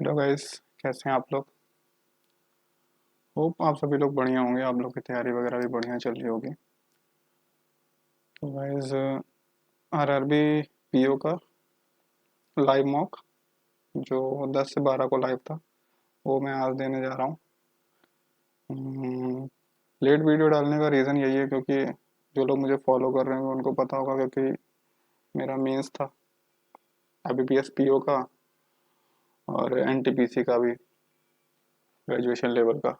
Hello guys, कैसे हैं आप लोग। होप आप सभी लोग बढ़िया होंगे। आप लोग की तैयारी वगैरह भी बढ़िया चल रही होगी। तो गाइस, आरआरबी पीओ का लाइव मॉक जो 10 से 12 को लाइव था, वो मैं आज देने जा रहा हूँ। लेट वीडियो डालने का रीज़न यही है क्योंकि जो लोग मुझे फॉलो कर रहे हैं उनको पता होगा, क्योंकि मेरा मेंस था आईबीपीएस पीओ का और एनटीपीसी का भी, ग्रेजुएशन लेवल का।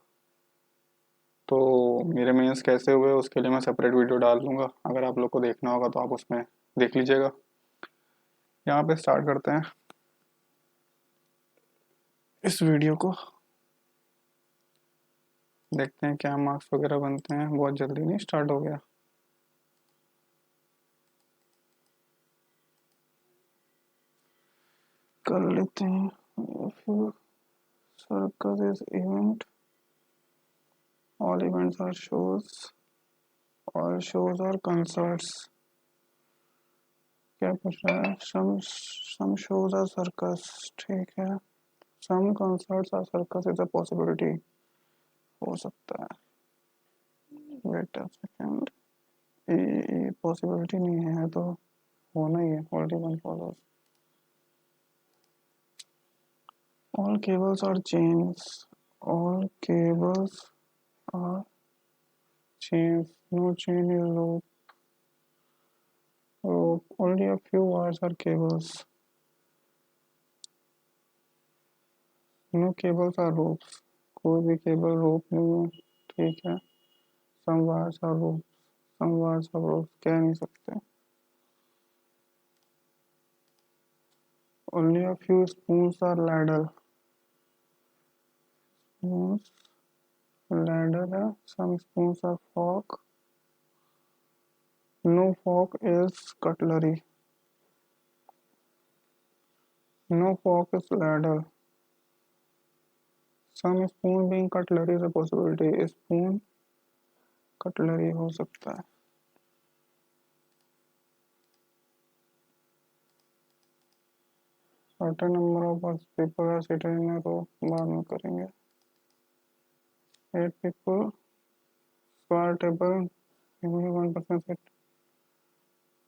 तो मेरे मेंस कैसे हुए उसके लिए मैं सेपरेट वीडियो डाल दूंगा। अगर आप लोग को देखना होगा तो आप उसमें देख लीजिएगा। यहाँ पे स्टार्ट करते हैं इस वीडियो को। देखते हैं क्या मार्क्स वगैरह बनते हैं। बहुत जल्दी नहीं स्टार्ट हो गया। कर लेते हैं। Circus is event, all events are shows, all shows are concerts. क्या पूछ रहा है? Some shows are circus. ठीक है, some concerts are circus is a possibility. हो सकता है। वेट अ सेकंड, ये पॉसिबिलिटी नहीं है तो होना ही है। Already one follows. All cables are chains. All cables are chains. No chain is rope. Rope. Only a few wires are cables. No cables are ropes. कोई भी केबल रोप नहीं है। ठीक है। Some wires are ropes. Some wires are ropes. कह नहीं सकते। Only a few spoons are ladle. Spoons, ladle है। Some spoons are fork. No fork is cutlery. No fork is ladle. Some spoon being cutlery is a possibility. Spoon cutlery हो सकता है। Certain number of people are seated in a row, बाद में करेंगे। 8 people square table, only one person sit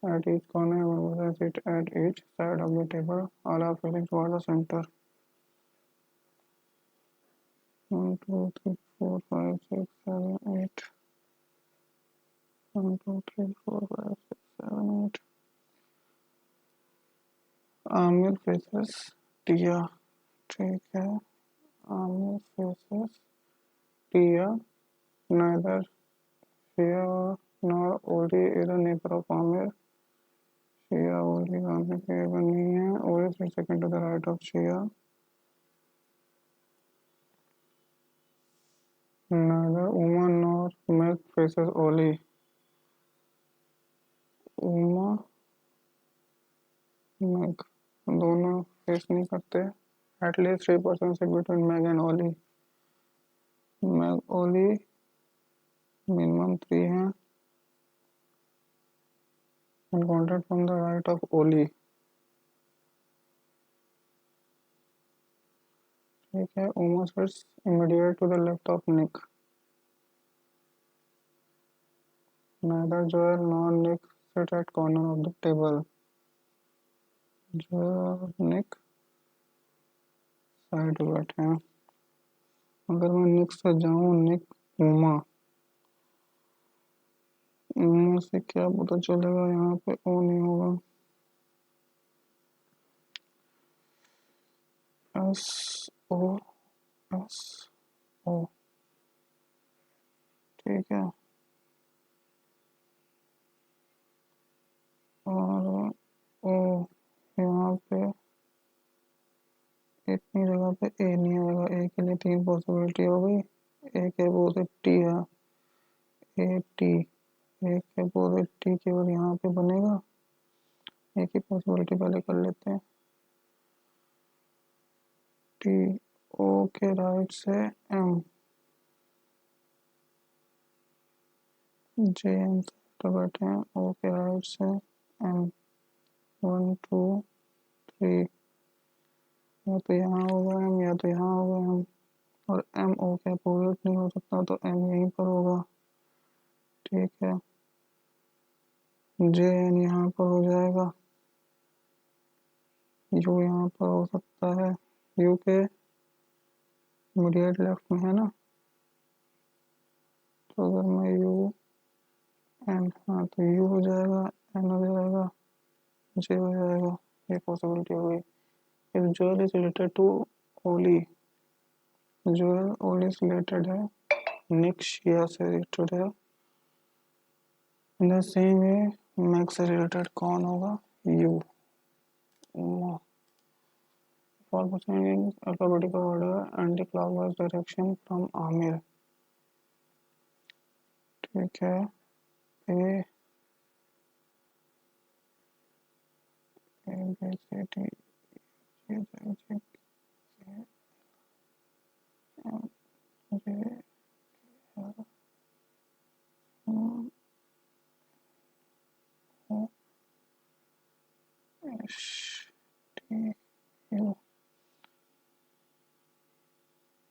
at each corner, one person sit at each side of the table, all are facing towards the center. 1 2 3 4 5 6 7 8, 1 2 3 4 5 6 7 8। Aamir faces Tia. ठीक है, Aamir faces Tia. neither Shia nor Oli is a neighbor of Amir. Shia Oli Amir के neighbor नहीं है। Oli is second to the right of Shia. Neither Uma nor Meg faces Oli. Uma, Meg दोनों face नहीं करते। At least 3% sit between Meg and Oli. Meg Oli minimum 3 हैं। And contact from the right of Oli. ठीक है, Uma sits immediate to the left of Nick. Neither Joel nor Nick sit at corner of the table. Joel और Nick side पे बैठे हैं। अगर मैं निक से जाऊँ, निक उमा, उमा से क्या पता चलेगा? यहाँ पे ओ नहीं होगा। S O, S O. ठीक है, और ओ यहाँ पे इतनी जगह पे ए नहीं आएगा। ए के लिए 3 पॉसिबिलिटी हो गई। ए के बोले टी है, ए टी। ए के बोले टी केवल यहाँ पे बनेगा। ए की पॉसिबिलिटी पहले कर लेते हैं। टी, ओ के राइट से एम, जे एम तो बैठे हैं। ओ के राइट से एम, 1 2 3। या तो यहाँ होगा एम या तो यहाँ होगा एम, और एम ओ के अपोजिट नहीं हो सकता तो एम यहीं पर होगा। ठीक है, जे एन यहाँ पर हो जाएगा, यू यहाँ पर हो सकता है, यू के इमीडिएट लेफ्ट में है ना, तो अगर मैं यू एन, हाँ तो यू हो जाएगा, एन हो जाएगा, जे हो जाएगा, ये पॉसिबिलिटी हो गई। If Joel is related to Olly, Joel Olly से रिलेटेड है, निक शिया से रिलेटेड है, in the same way Max से रिलेटेड कौन होगा, U. For proceeding alphabetical order anti-clockwise direction from Aamir. ठीक है, A B C D E F G H J L M O S T U.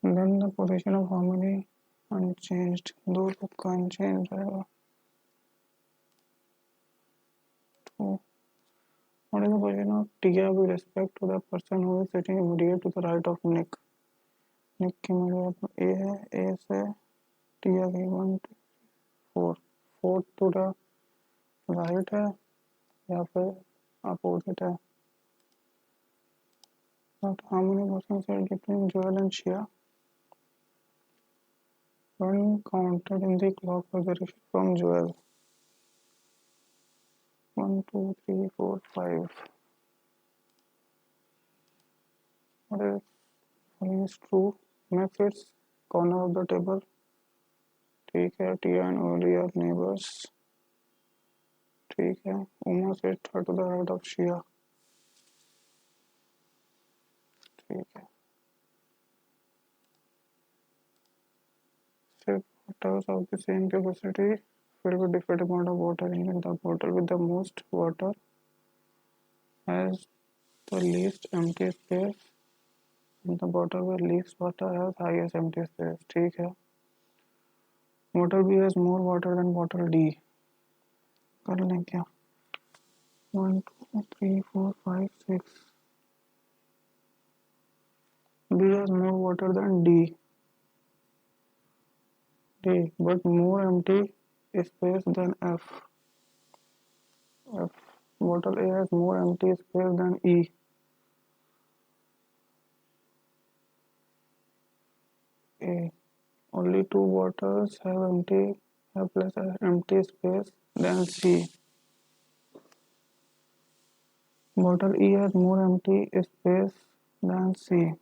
Then the position of harmony unchanged, दो लोग का unchanged रहेगा। तो what is the position of Tia with respect to the person who is sitting immediate to the right of Nick? Nick की immediate ए है, ए से टिया की 1 2 4, 4 to the right है या फिर अपोजिट है। But how many persons are between Joel and Shia? When counted in the clockwise direction from Joel, 1 2 3 4 5. What is following is true? Max its corner of the table. ठीक है, टिया and Oli are neighbors. ठीक है, Uma sits to the right of Shia. ठीक है, six bottles of the same capacity filled with different amount of water in the bottle with the most water has the least empty space and the bottle with least water has highest empty space। ठीक है, bottle B has more water than bottle D। कर लें क्या, 1 2 3 4 5 6, B has more water than D, but more empty space than F। Bottle A has more empty space than E। A, only two bottles have less empty space than C। Bottle E has more empty space than C।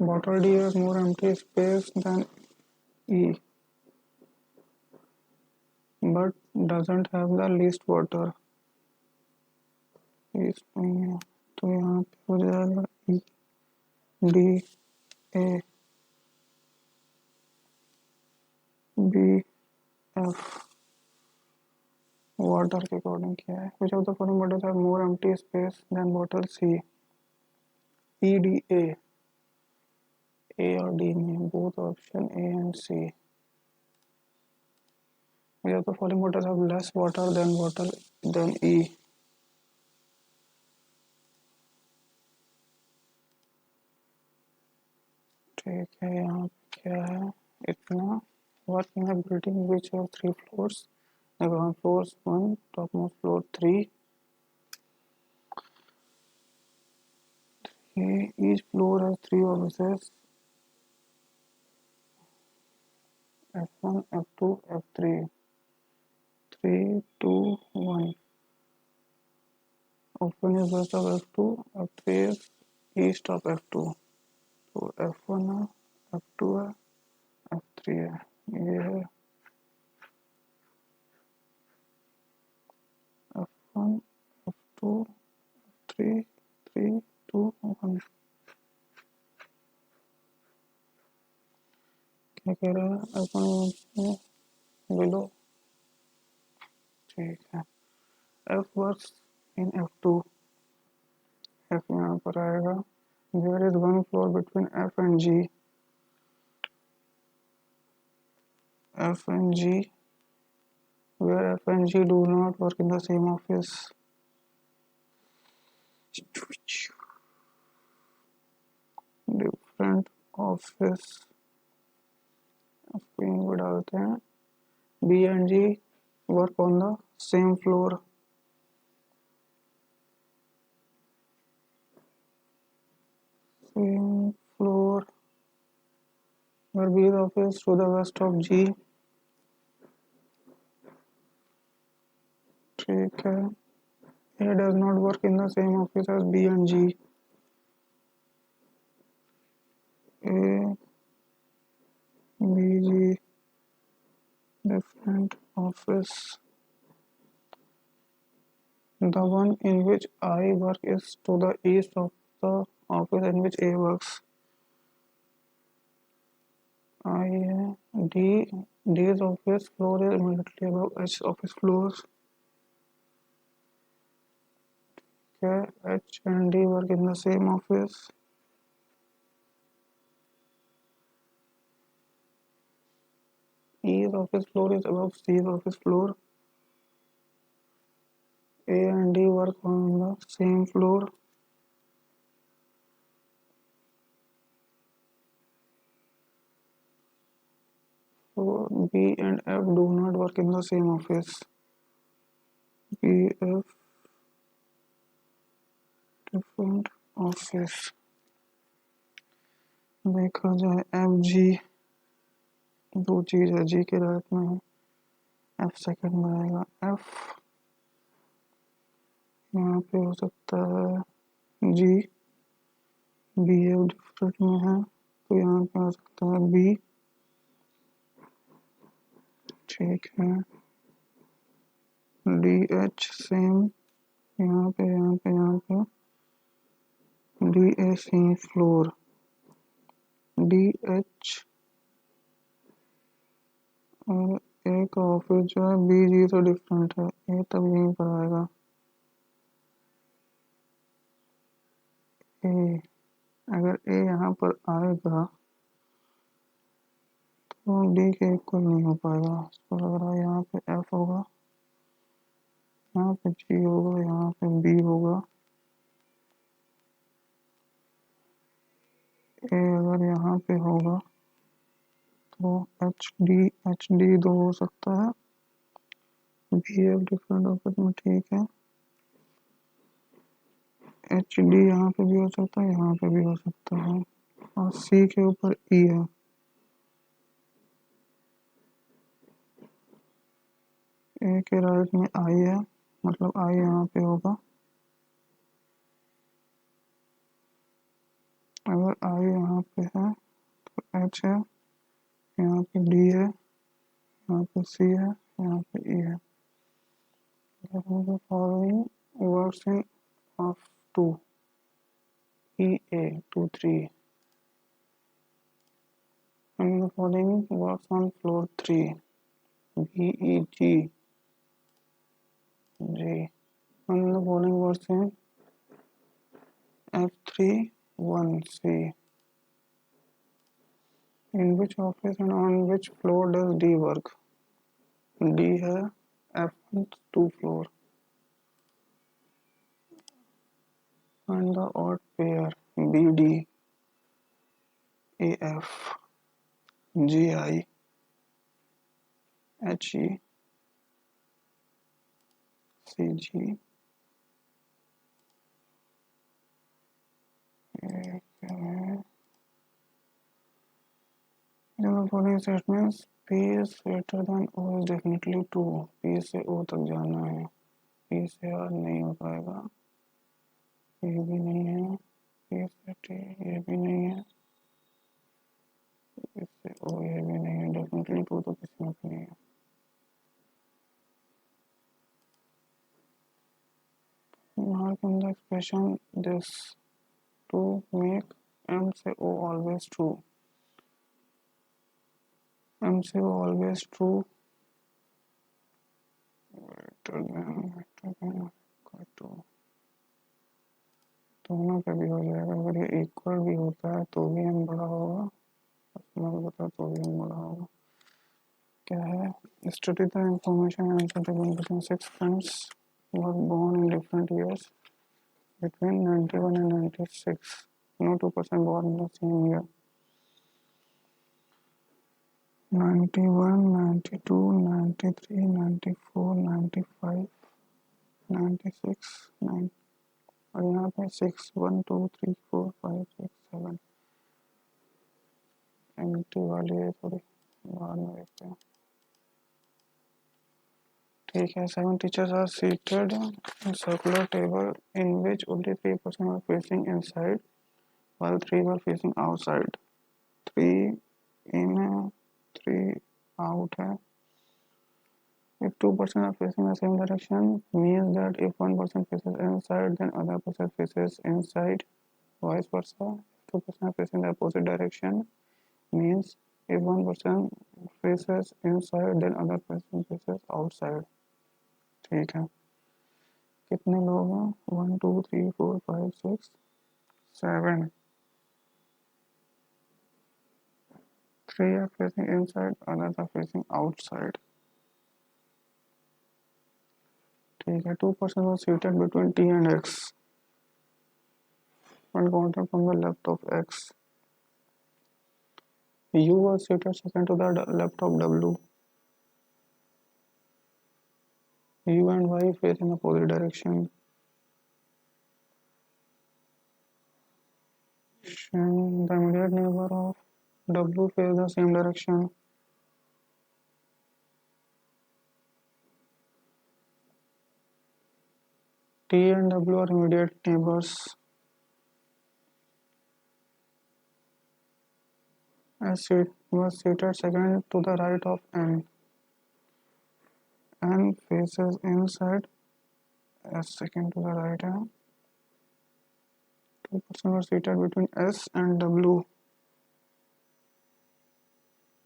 Bottle D has more empty space than E, but doesn't have the least water। Least नहीं है, तो यहाँ पे हो जाएगा E D A B F। Water के according किया है। Which of the following bottles have more empty space than bottle C? E D A और D में both option A and C। Which of the following bottles have less water than bottle than E? ठीक है, यहाँ पे क्या है इतना। Work in a building which have 3 floors, the ground floor 1, topmost floor 3, each floor has 3 offices F1 F2 F3, 3 2 1, open is west of F2, F3 is east of F2, तो F1 है, F2 है, F3 है, ये है F1 F2 F3 3 2 1। क्या कह रहा है F1 बिलो। ठीक है। F works in F2, F यहाँ पर आएगा। There is one floor between F and G, F and G, where F and G do not work in the same office. Different office, इसको यहीं पर डालते हैं। B and G work on the same floor. Same floor, where B is office to the west of G. ठीक है। A does not work in the same office as B and G. A, B, G, different office. The one in which I work is to the east of the office in which A works. I है D, D's office floor is immediately above H office floors. Okay, H and D work in the same office. E's office floor is above C's office floor. A and D work on the same floor. So B and F do not work in the same office. B, F, different office. देखा जाए F G, दो चीज है, जी के right में है, F second में आएगा। एफ यहाँ पे हो सकता है जी, बी एफ डिफरेंट में है तो यहाँ पे आ सकता है बी। ठीक है। डी एच सेम, यहाँ पे यहाँ पे यहाँ पे D A same floor. D H और ए का ऑफिस जो है बी जी तो डिफरेंट है, ए तब यहीं पर आएगा। ए, अगर ए यहाँ पर आएगा तो डी के इक्वल नहीं हो पाएगा। इसको लग रहा है यहाँ पे एफ होगा, यहाँ पे जी होगा, यहाँ पे बी होगा। ए अगर यहाँ पे होगा तो एच डी दो हो सकता है। बी एफ डिफरेंट ऑफिस में, ठीक है। एच डी यहाँ पे भी हो सकता है, यहाँ पे भी हो सकता है। और सी के ऊपर ई है। ए के राइट में आई है, मतलब आई यहाँ पे होगा। अगर आई यहाँ पे है तो एच है, यहाँ पे डी है, यहाँ पे सी है, यहाँ पे ई है। Following works in of 2 E A 2 3, and the following works on floor 3 B E G G, and the following works in F3 1 C. In which office and on which floor does D work? D है F1 2 floor, and the odd pair BD AF GI HE CG the following statements P is greater than O is definitely 2. P से O तक जाना है, P से R नहीं हो पाएगा, ये भी नहीं है, P से T ये भी नहीं है, P से O ये भी नहीं है, definitely 2 तो किसी में भी नहीं है। Mark in the expression this to make M से O always true. M से O always true. दोनों पे भी हो जाएगा। अगर ये इक्वल भी होता है तो भी m बड़ा होगा, मैं बता तो भी m बड़ा होगा। क्या है? Study the information and answer the between 6 friends were born in different years between 91 and 96. No two person born in the same year. 91, 92, 93, 94, 95, 96, 9 और यहाँ पे 6 1 2 3 4 5 6 7 एम्प्टी वाली है थोड़ी, बाद में देखते हैं। ठीक है, 7 teachers are seated in circular table in which only 3% were facing inside while 3 were facing outside. 3 in है, 3 out है। If 2% are facing the same direction, means that if one person faces inside, then other person faces inside, vice versa. If 2% are facing the opposite direction, means if one person faces inside, then other person faces outside. ठीक है, कितने लोग हैं? 1 2 3 4 5 6 7, 3 are facing inside, others are facing outside. ठीक है, 2% was seated between T and X and counted from the left of X. U was seated second to the left of W. U and Y face in opposite direction. And the immediate neighbor of W face the same direction. T and W are immediate neighbors. S was seated second to the right of N. N faces inside, S second to the right hand. 2% were seated between S and W.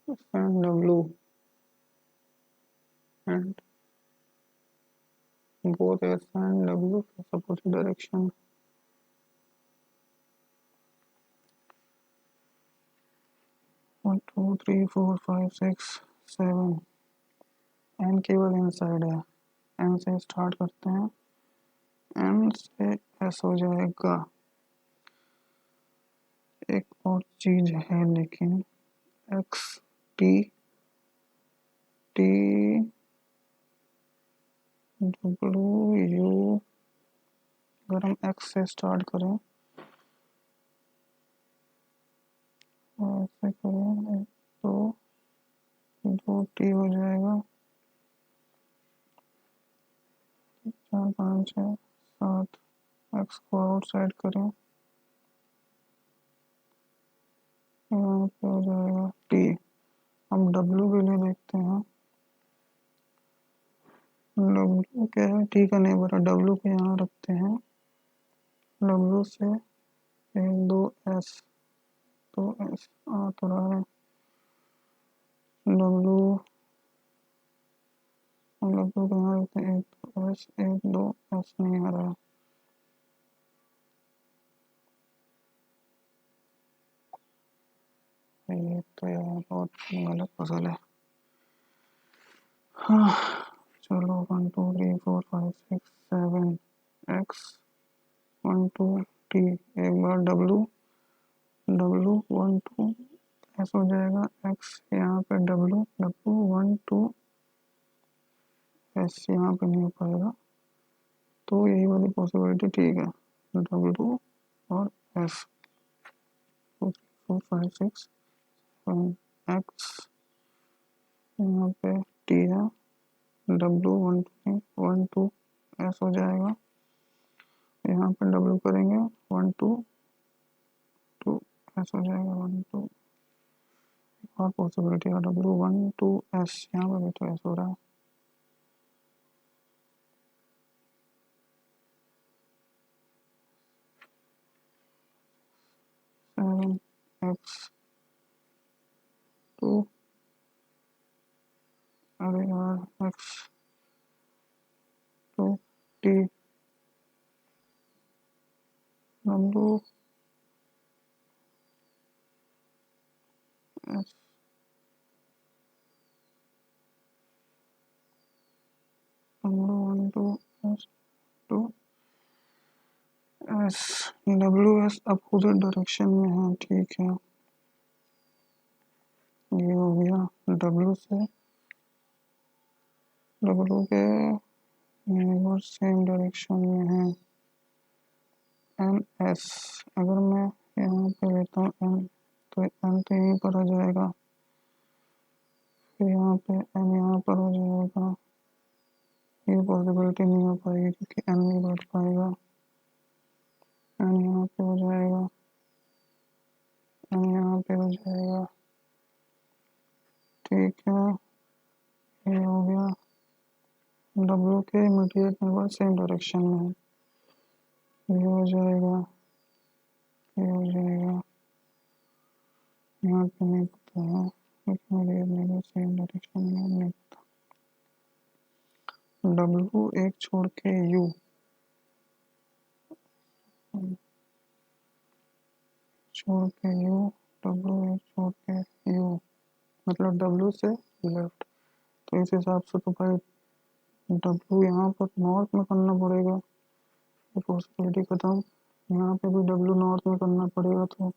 S and W. And both S and W face opposite direction. 1 2 3 4 5 6 7 N केवल inside है। N से start करते हैं, N से S हो जाएगा। एक और चीज है लेकिन X T T W U, अगर हम X से स्टार्ट करें ऐसे करें तो 2T हो जाएगा, 4 5 6 7, X को आउटसाइड करें, यहाँ पे हो जाएगा T। हम W के लिए देखते हैं, W क्या है? T का नेबर है, W को यहाँ रखते हैं, W से 1 2 S, तो S आ तो रहा है, W को यहाँ रखते हैं 1 2 S, 1 2 S नहीं आ रहा है। ये तो यार बहुत गलत पजल है। हाँ चलो 1 2 3 4 5 6 7 X 1 2 T, एक बार W 1 2 S हो जाएगा, X यहाँ पे W 1 2 S यहाँ पे नहीं हो पाएगा, तो यही वाली पॉसिबिलिटी ठीक है, W और S 2 3 4 5 6 7 X यहाँ पे T है, W 1 2 S हो जाएगा, यहाँ पे W करेंगे 1 2 2 S हो जाएगा, 1 2 और पॉसिबिलिटी है W 1 2 S, यहाँ पे भी तो S हो रहा है। 7 X 2, अरे यार X T W S W 1 2 S 2 S W S opposite direction में है, ठीक है। ये हो गया डब्ल्यू से डब्ल्यू के सेम डायरेक्शन में है एन एस। अगर मैं यहाँ पे लेता हूँ एन, तो एन तो यहीं पर आ जाएगा, फिर यहाँ पे एन यहाँ पर हो जाएगा। ये पॉसिबिलिटी नहीं हो पाएगी क्योंकि एन नहीं बढ़ पाएगा। एन यहाँ पे हो जाएगा, एन यहाँ पे हो जाएगा, ठीक है। ये हो गया डब्ल्यू के इमीडिएट नेबर सेम डायरेक्शन में है, ये हो जाएगा, ये हो जाएगा। यहाँ पे नहीं पता है, इमीडिएट नेबर सेम डायरेक्शन में नहीं पता। डब्ल्यू एक छोड़ के यू, छोड़ के यू, डब्ल्यू एक छोड़ के यू, मतलब डब्ल्यू से लेफ्ट। तो इस हिसाब से तो भाई डब्ल्यू यहाँ पर नॉर्थ में करना पड़ेगा, ये पॉसिबिलिटी खत्म। यहाँ पे भी डब्ल्यू नॉर्थ में करना पड़ेगा, तो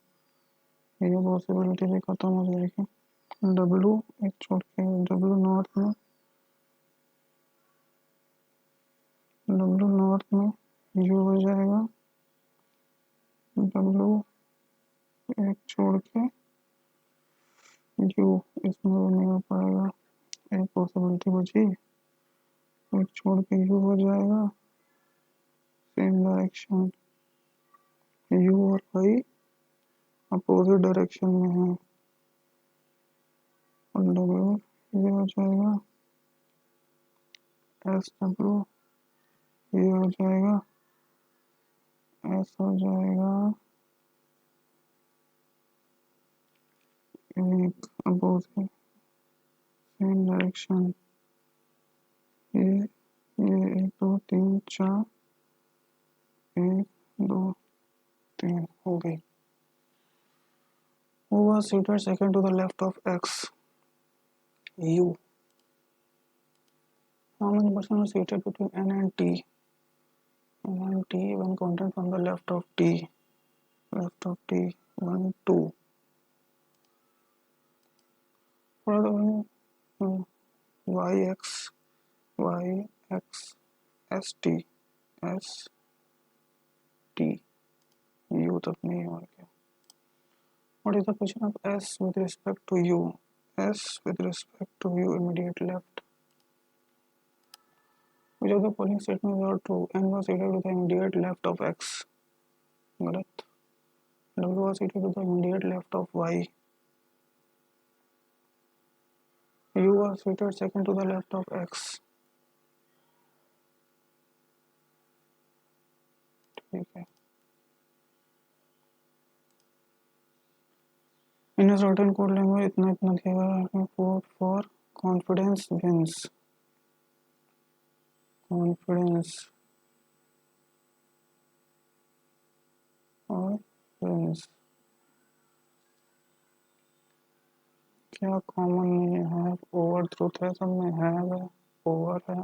ये पॉसिबिलिटी भी खत्म हो जाएगी। डब्ल्यू एक छोड़ के डब्ल्यू नॉर्थ में, डब्ल्यू नॉर्थ में यू हो जाएगा, डब्ल्यू एक छोड़ के यू, इसमें वो नहीं हो पाएगा, एक पॉसिबिलिटी बची, एक छोड़ के यू हो जाएगा, सेम डायरेक्शन, यू और वाई अपोजिट डायरेक्शन में है, और डब्ल्यू ये हो जाएगा, एस डब्ल्यू ये हो जाएगा, एस हो जाएगा, एक अपोजिट सेम डायरेक्शन, ये 1 2 3 4, 1 2 3 हो गई। Who was seated second to the left of X? U. How many persons are seated between N and T? N and T, one content from the left of T. Left of T, 1, 2. For the one, Y, X, S, T, S, T. U तक नहीं और क्या? What is the position of S with respect to U? S with respect to U, immediate left. Which of the following statements are true? N was seated to the immediate left of X. गलत. W was seated to the immediate left of Y. U was seated second to the left of X. ठीक है. In a certain code language इतना इतना दिया for confidence wins. Confidence और wins. क्या common नहीं है? ओवर ट्रूथ है, सब में है, ओवर है,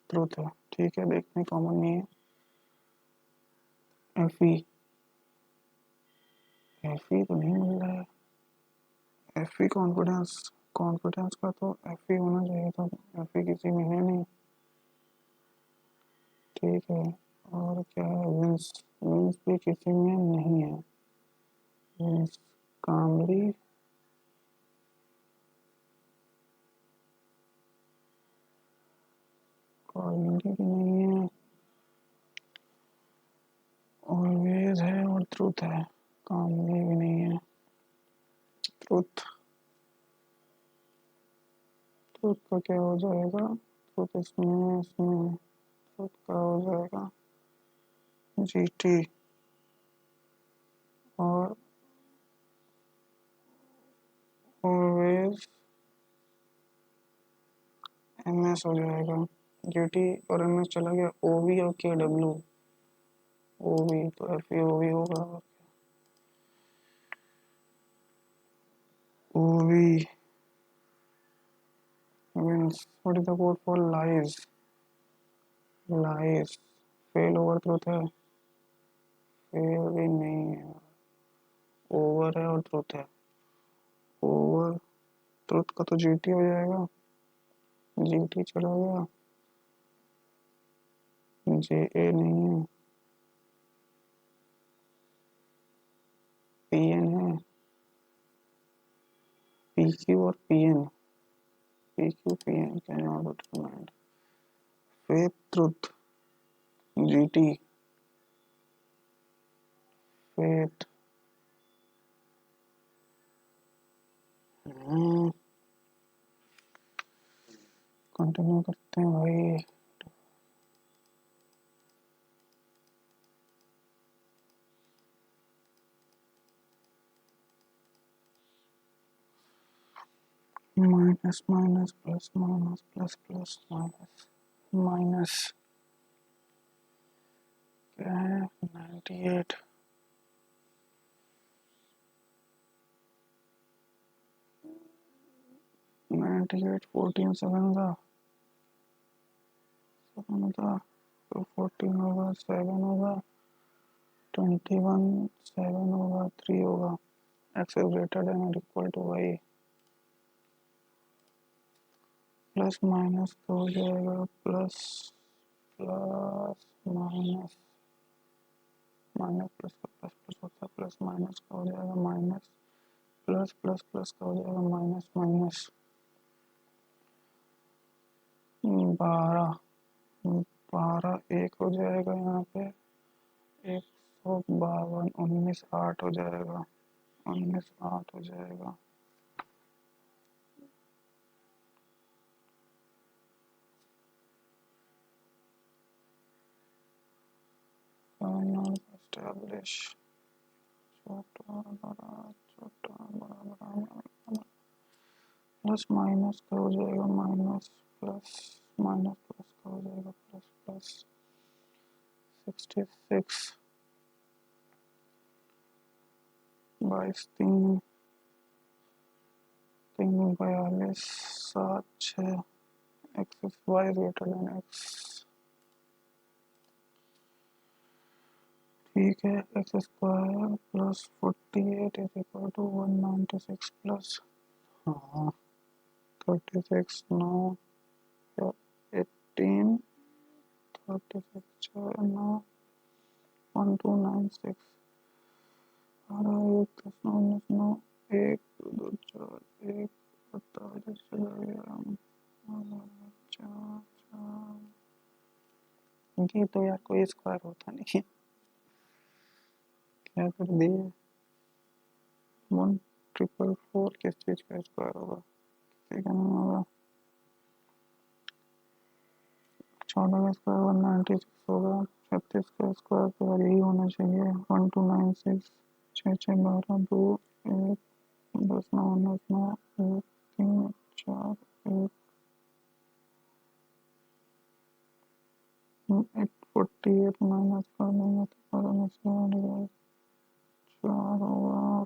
ट्रूथ है, ठीक है, देखने कॉमन नहीं है। एफई तो नहीं मिल रहा है, एफई कॉन्फिडेंस का तो एफई होना चाहिए, तो एफई किसी में है नहीं, ठीक है। और क्या है? विंस भी किसी में नहीं है, विंस कामरी कॉलिंगी भी नहीं है, ऑलवेज है और ट्रूथ है, कामरी भी नहीं है, ट्रूथ का क्या हो जाएगा? ट्रूथ इसमें ट्रूथ का हो जाएगा जीटी, और ऑलवेज एमएस हो जाएगा, GT और MS चला गया OV और KW। OV तो FEOV होगा। OV means what is the code for lies? Lies fail over truth है, फेल भी नहीं है, ओवर है और ट्रूथ है। ओवर ट्रूथ का तो GT हो जाएगा, GT चला गया, JA नहीं है, PN है, PQ और PN, PQ PN cannot be determined। Faith truth GT faith continue करते हैं भाई। Minus minus plus minus plus plus minus minus क्या है 98 98 14 7 था 7 था तो 14 होगा 7 होगा 21 7 होगा 3 होगा। एक्स इज ग्रेटर देन और equal to y. Plus minus का हो जाएगा plus plus minus minus plus का प्लस प्लस होता है प्लस माइनस का हो जाएगा माइनस प्लस प्लस प्लस का हो जाएगा माइनस माइनस 12 12 एक हो जाएगा यहाँ पे 152 19 8 हो जाएगा 19 8 हो जाएगा। फाइनल एस्टैब्लिश छोटा बड़ा छोटा बड़ा बड़ा प्लस माइनस का हो जाएगा माइनस प्लस माइनस प्लस का हो जाएगा plus plus 66 22 3 3 42 7 6 x y greater than x. ठीक है x square plus 48 is equal to 196 plus हाँ 36 9 18 36 9 1296 एक 10 9 19 9 1 2 4 1 48 चला गया 4 4 ये तो यार कोई स्क्वायर होता नहीं है क्या कर दिए 1444 किस चीज का स्क्वायर होगा किसी का नहीं होगा 14 का स्क्वायर 196 होगा 36 का स्क्वायर तो यार यही होना चाहिए 1296 6 6 12 2 1 10 9 19 9 1 3 4 1 48 माइनस कर देंगे तो करने से होगा 4 होगा और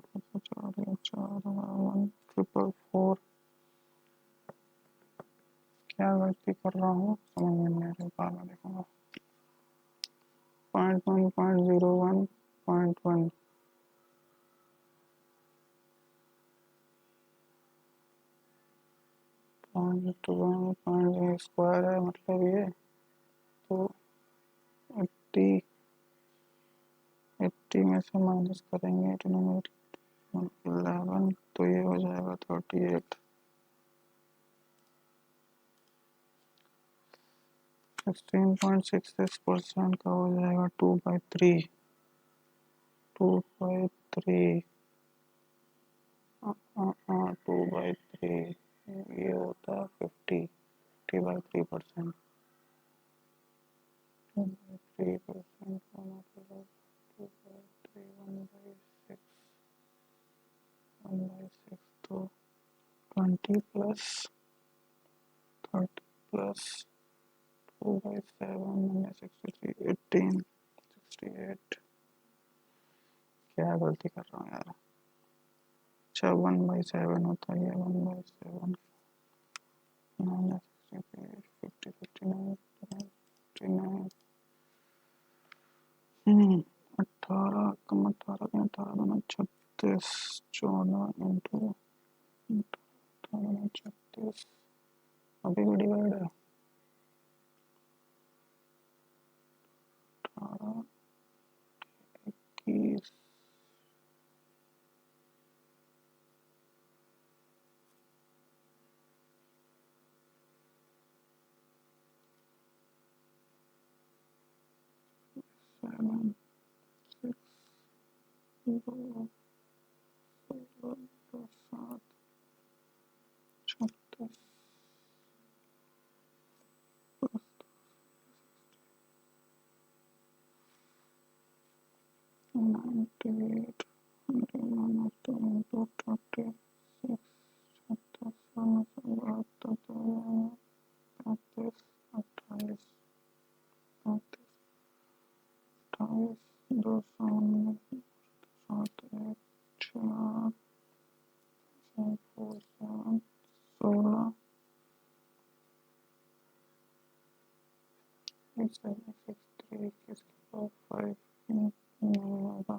4 होगा 1444 क्या गलती कर रहा हूँ समझ में नहीं आ रही बाद में देखूंगा 0.1 0.01 0.1 0.1 0.1 स्क्वायर है मतलब ये तो 80 80 में से माइनस करेंगे 11 तो ये हो जाएगा 38 16.66% का हो जाएगा 2/3 2/3 2/3 ये होता है 50/3% 2/3% का मतलब 2/3 1/6 तो 20 प्लस 30 प्लस 4/7 -63 18 68। क्या गलती कर रहा हूँ यार। अच्छा 1/7 होता है, 1/7 -63 50 59 18 कम 18 में 18 दूना 36 14 इंटू 36 अभी भी डिवाइड है 18 21 7 6 2 7 36 98 into 36 दो सात एक चार 16 763 किसके 5 नहीं होगा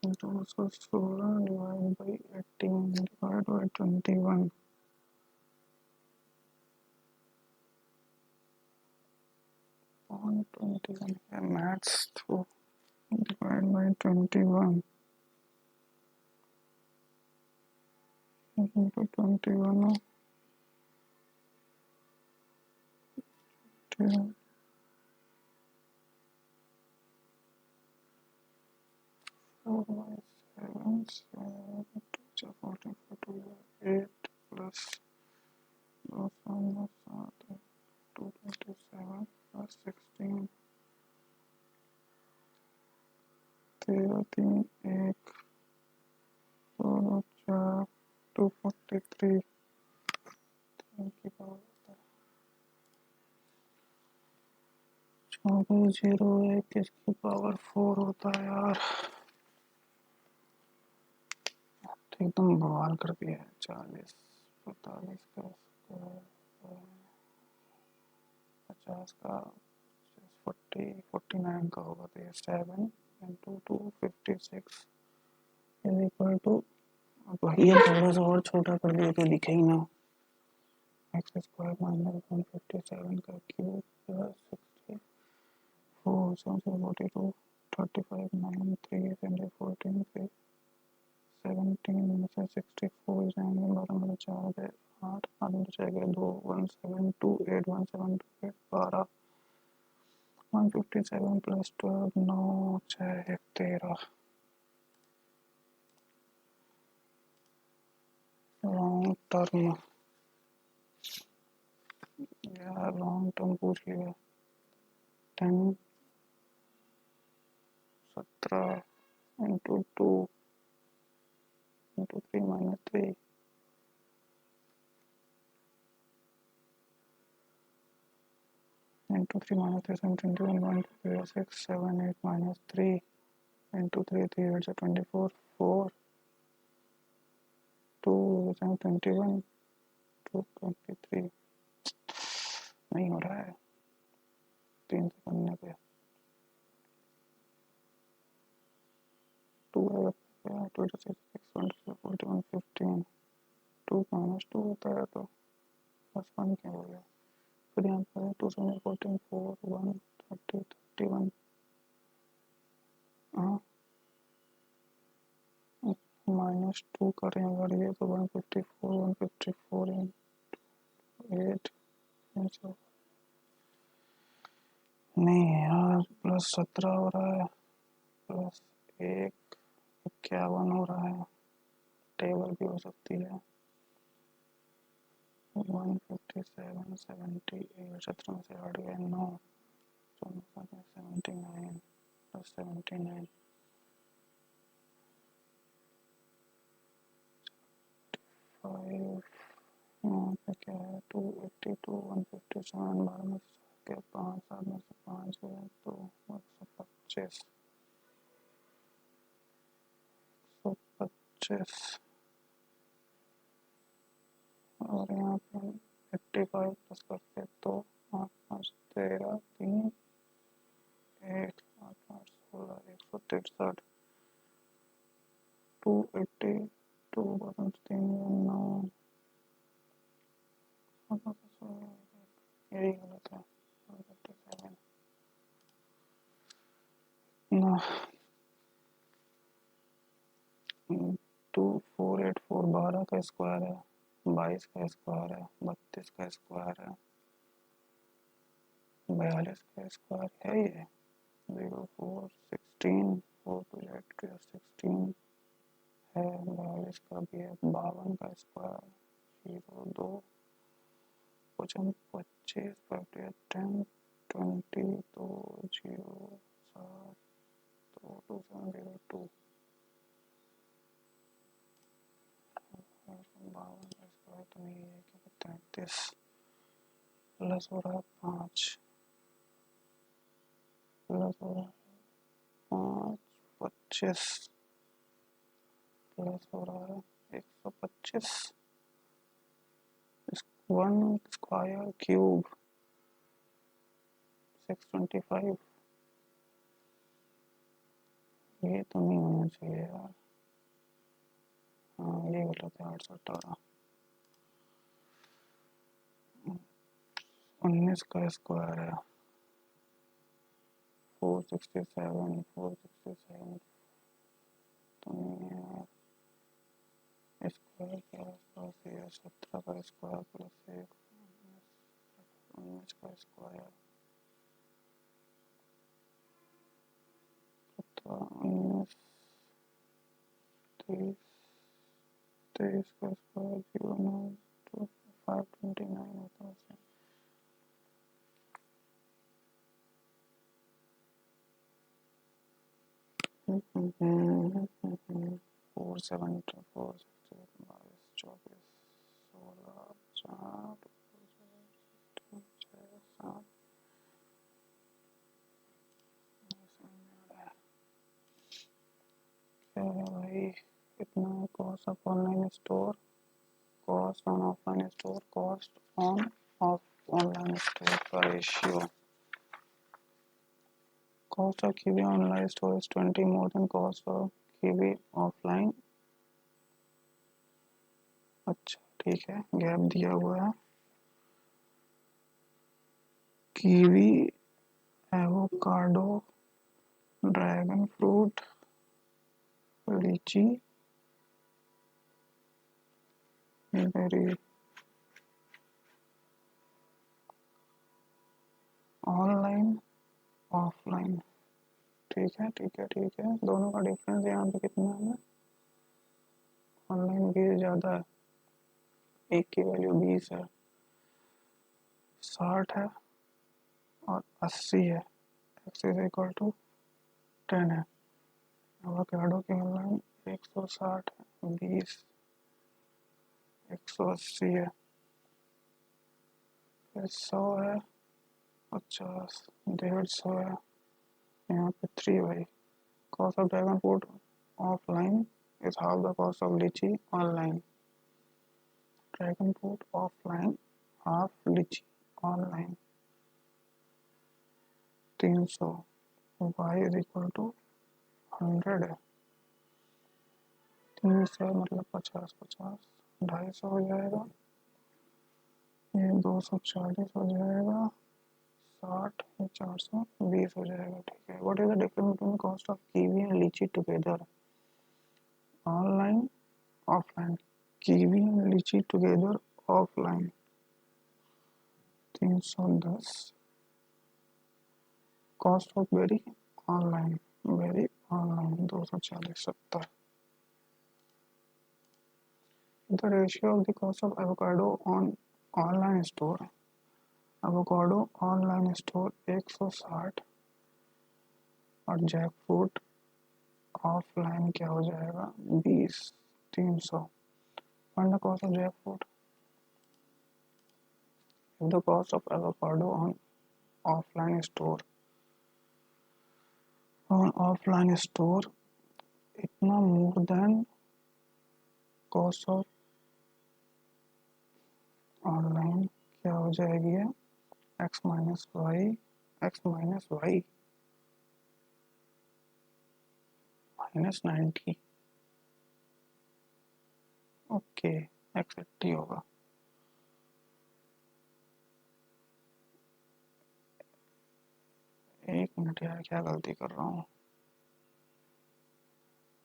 216 divided by 18 divided by 21 21 है मैथ्स तो divided by 21 into 21 4/7 7 8 plus 227 plus 16 13 3 1 2 4 243 की पावर होता है 0 किसकी पावर 4 होता है यार तो एकदम बवाल कर दिया है 40 45 का 50 का 49 का होगा तो ये 7 into 256 is equal to ये थोड़ा सा और छोटा कर दिया तो दिखे ही ना x स्क्वायर माइनस 157 का क्यूब प्लस 64 42 35 9 3 14 फिर 17 में से 64 जाएंगे 12 में 4 है 8 8 में जाएगा 2 172 8 172 12 157 प्लस 12 9 6 13 लॉन्ग टर्म यार लॉन्ग टर्म पूछ लिया 10 17 into 2 into 3 minus 3 into 3 minus 3 7 21 1 2 6 7 8 minus 3 into 3 3 8 24 4 2 21 2 23 नहीं हो रहा है 3 से करने पे 2 26 6 41 15 2 minus 2 होता है तो बस 1 क्या हो गया फिर यहाँ पर 2 7 14 4 1 30 31 हाँ -2 करें अगर ये तो 154 इन 8 नहीं यार +17 हो रहा है प्लस 1 51 हो रहा है टेबल भी हो सकती है 157 78 17 से हट गया 9 79 प्लस 79 5 टू 157, 12 में से 5, 7 में से 5 गया तो 125, 125 और यहाँ पे 85 प्लस करते तो 8, 5, 13, 3, 1, 8, 8, 16, 163, 280, 2,309, यही गलत है, 157 ना, 2484 12 का स्क्वायर है, 22 का स्क्वायर है, 32 का स्क्वायर है, 42 का स्क्वायर है, ये 04 16 4 टू 8 16 है, 42 का भी है, 52 का स्क्वायर 02 25 25 10 20 2 0 7 2 2702 52 का स्क्वायर तो नहीं है कि 33 प्लस हो रहा है 5 प्लस हो रहा है 5 25 प्लस हो रहा है 125 1 स्क्वायर क्यूब 625 ये तो नहीं होना चाहिए यार, हाँ ये गलत है, 818 19 का स्क्वायर है 467 467 तो नहीं है यार, स्क्वायर के आसपास ही है, 17 का स्क्वायर प्लस 1 19 का स्क्वायर 19 23 23 का स्क्वायर 09 2 529 होता है, 474 22 24 16 4 7 क्या है भाई, कितना cost of online store, cost on offline store, cost on off online store का ratio, cost of Kiwi online store is 20 more than cost of Kiwi offline। अच्छा ठीक है, गैप दिया हुआ है, कीवी, एवोकाडो, ड्रैगन फ्रूट, लीची, berry, online offline, ठीक है ठीक है ठीक है, दोनों का डिफरेंस यहाँ पे कितना है, ऑनलाइन 20 ज़्यादा है, एक की वैल्यू 20 है, 60 है और 80 है, x इज इक्वल टू 10 है, एवोकाडो की ऑनलाइन 160 है, 20 180 है, फिर 100 है, 50 150 है, यहाँ पे 3 भाई, cost of dragon fruit offline is half the cost of lychee online, dragon fruit offline half lychee online 300, y is equal to 100 है, 300 मतलब 50 50 250 हो जाएगा, ये 240 हो जाएगा, 60 ये 420 हो जाएगा, ठीक है। What is the difference between cost of kiwi and lychee together, online offline, kiwi and lychee together offline 310, cost of berry online, berry online 240 70, the ratio of the cost of avocado on online store, avocado online store 160 और jackfruit offline क्या हो जाएगा 20 300, find the cost of jackfruit, the cost of avocado on offline store इतना more than cost of online, क्या हो जाएगी है x minus y minus 90। Okay, x 80 होगा। एक मिनट यार, क्या गलती कर रहा हूँ।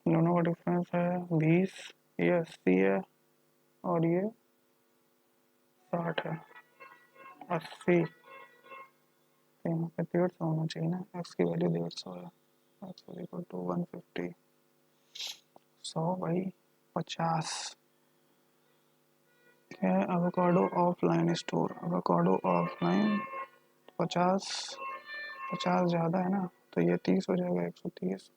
दोनों का डिफरेंस है 20, ये 80 है और ये 60 है। 80 तो यहाँ पे 150 होना चाहिए ना, x की वैल्यू 150 है। x इज इक्वल टू 150, 100/50 है। Avocado offline store, avocado offline 50, 50 ज़्यादा है ना, तो ये 30 हो जाएगा, 130।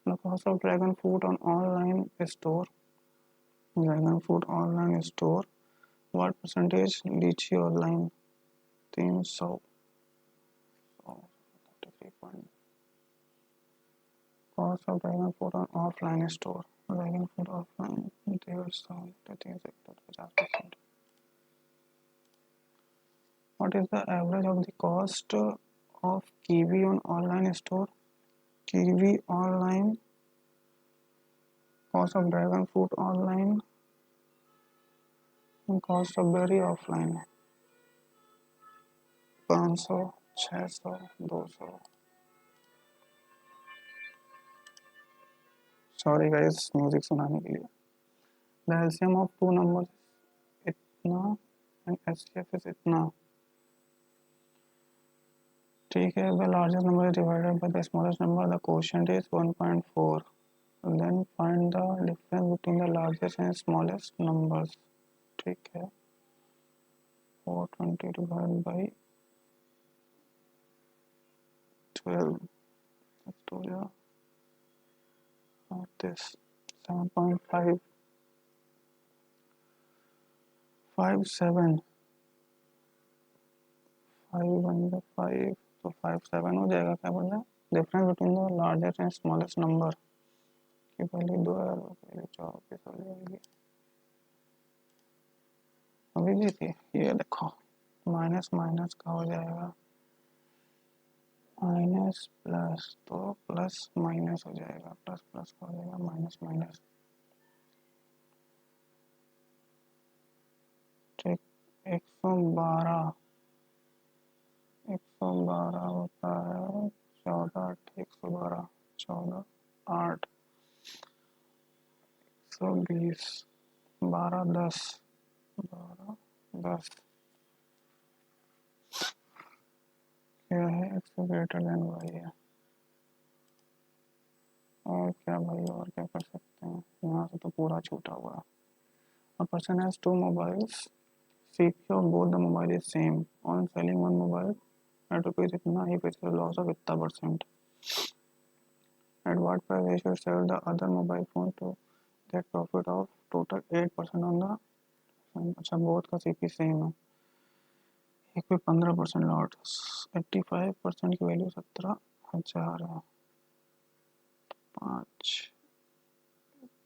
The cost of dragon fruit on online store, dragon fruit online store, what percentage lychee online 300। Cost of dragon fruit on offline store, dragon fruit offline 150%। What is the average of the cost of kiwi on online store? Kiwi online, cost of dragon fruit online, cost of berry offline। 500, 600, 200। Sorry guys music सुनाने के लिए। The LCM of two numbers इतना and HCF is इतना। ठीक है, the largest number is divided by the smallest number, the quotient is 1.4, then find the difference between the largest and smallest numbers. ठीक है, 420 divided by 12 तो या this 7.557 5 तो 57 हो जाएगा। क्या बोल रहा है, difference between the largest and smallest number की वैल्यू 2000 पहले 24 हो जाएगी। अभी भी थी, ये देखो माइनस माइनस का हो जाएगा माइनस प्लस, तो प्लस माइनस हो जाएगा, प्लस प्लस का हो जाएगा माइनस माइनस। ठीक, 112 होता है 14, 112, 14, 8, 120, 12, 10, 12, 10 क्या है, x ग्रेटर देन वाई है। और क्या भाई, और क्या कर सकते हैं, यहाँ से तो पूरा छूटा हुआ है। A person has two mobiles, CP of both the mobile is same, on selling one mobile at rupees इतना ही faces a loss of इतना %, at what price he should sell the other mobile phone to get profit of total 8% on the। अच्छा, both का CP same है, एक पे 15% loss, 85% की value 17,000 है,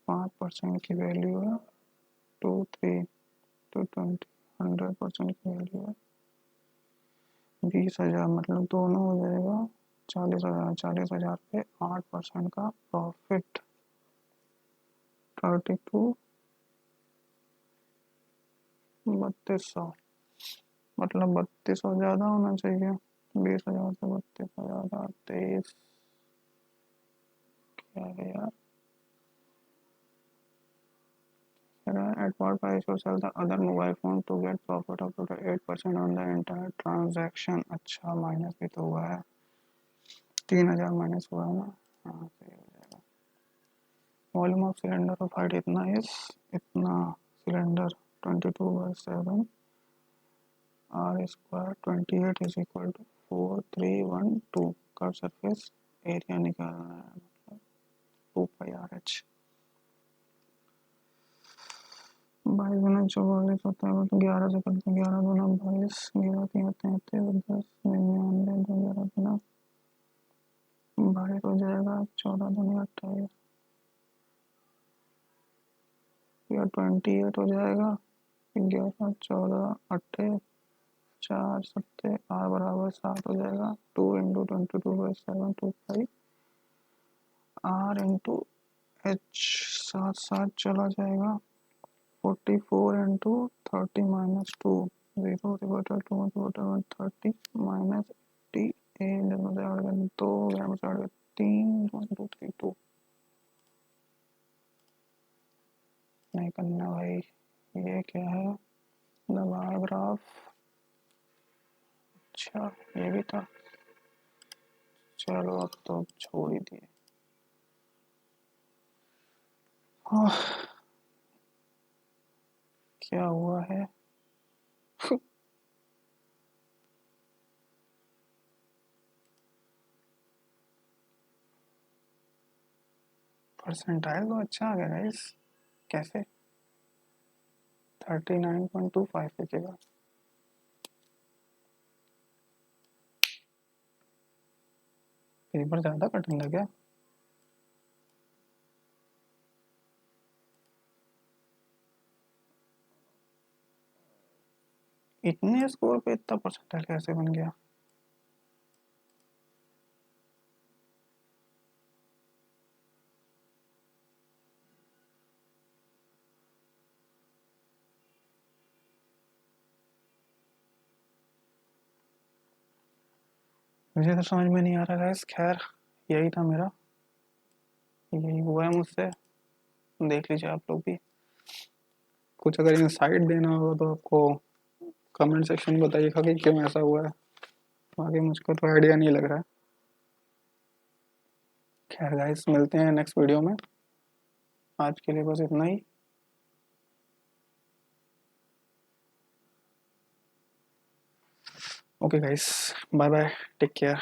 5% की वैल्यू है 2, 3, 220, 100% की वैल्यू है 20,000, मतलब दोनों हो जाएगा 40,000। 40,000 पे 8% का प्रॉफिट 32, 3200, मतलब 3200 ज़्यादा होना चाहिए, 20,000 से 3200 ज़्यादा, 23 क्या है यार। At what price you sell the other mobile phone to get profit of total 8% on the entire transaction। अच्छा, माइनस भी तो हुआ है, 3,000 माइनस हुआ है ना, हाँ सही हो जाएगा। Volume of cylinder of height इतना इज इतना, cylinder 22/7 r square 28 is equal to 4312। Curve surface area निकालना है, मतलब 2πRH। 22 गुना 44 होता है तो 11 से करते हैं। 11 गुना 22, 11 3 33, 10 99, 11 गुना 22 हो जाएगा। 14 दूनी 28, या 28 हो जाएगा। 11 14 28, 4 सत्ते आर बराबर 7 हो जाएगा। 2 इंटू 22/7 आर इंटू एच 7 7 चला जाएगा। 44 into 30 minus 2, 0 divided 2 divided 30 minus 80, 2 3 1 2 3 2 नहीं करना भाई। ये क्या है? दबाव ग्राफ। अच्छा ये भी था। चलो अब तो छोड़ ही दिए। क्या हुआ है? परसेंटाइल तो अच्छा आ गया गाइस। कैसे? 39.25 लिखेगा। पेपर ज़्यादा कठिन लगा। इतने स्कोर पे इतना परसेंटाइल कैसे बन गया? मुझे तो समझ में नहीं आ रहा गाइस। खैर यही था मेरा, यही हुआ है मुझसे। देख लीजिए आप लोग भी। कुछ अगर इंसाइट देना हो तो आपको कमेंट सेक्शन में बताइएगा कि क्यों ऐसा हुआ है। बाकी मुझको तो आइडिया नहीं लग रहा है। खैर गाइस मिलते हैं नेक्स्ट वीडियो में। आज के लिए बस इतना ही। Okay guys, bye bye, take care.